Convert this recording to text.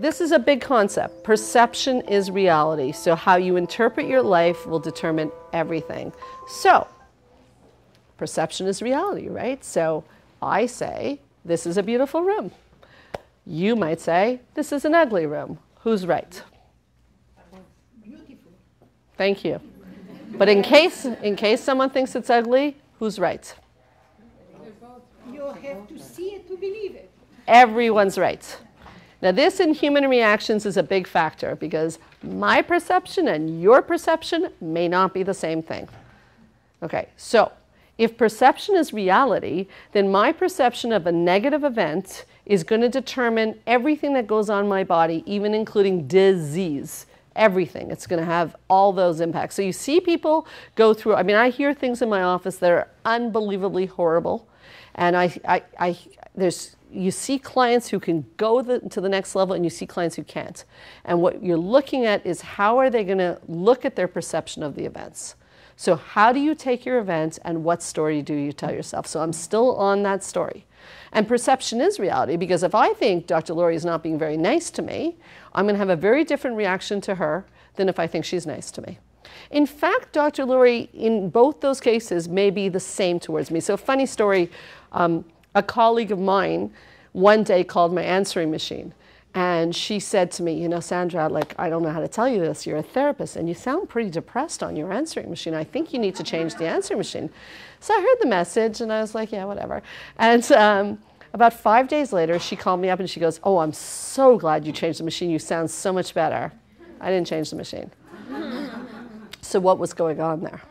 this is a big concept. Perception is reality. So how you interpret your life will determine everything. So perception is reality, right? So I say, this is a beautiful room. You might say, this is an ugly room. Who's right? Beautiful. Thank you. But in case someone thinks it's ugly, who's right? You have to see it to believe it. Everyone's right. Now this in human reactions is a big factor because my perception and your perception may not be the same thing. Okay, so if perception is reality, then my perception of a negative event is going to determine everything that goes on in my body, even including disease. Everything. It's going to have all those impacts. So you see people go through, I mean, I hear things in my office that are unbelievably horrible. And you see clients who can go to the next level and you see clients who can't. And what you're looking at is how are they going to look at their perception of the events. So how do you take your event and what story do you tell yourself? So I'm still on that story. And perception is reality because if I think Dr. Laurie is not being very nice to me, I'm going to have a very different reaction to her than if I think she's nice to me. In fact, Dr. Laurie, in both those cases, may be the same towards me. So funny story, a colleague of mine one day called my answering machine. And she said to me, you know, Sandra, like, I don't know how to tell you this. You're a therapist, and you sound pretty depressed on your answering machine. I think you need to change the answering machine. So I heard the message, and I was like, yeah, whatever. And about 5 days later, she called me up, and she goes, oh, I'm so glad you changed the machine. You sound so much better. I didn't change the machine. So what was going on there?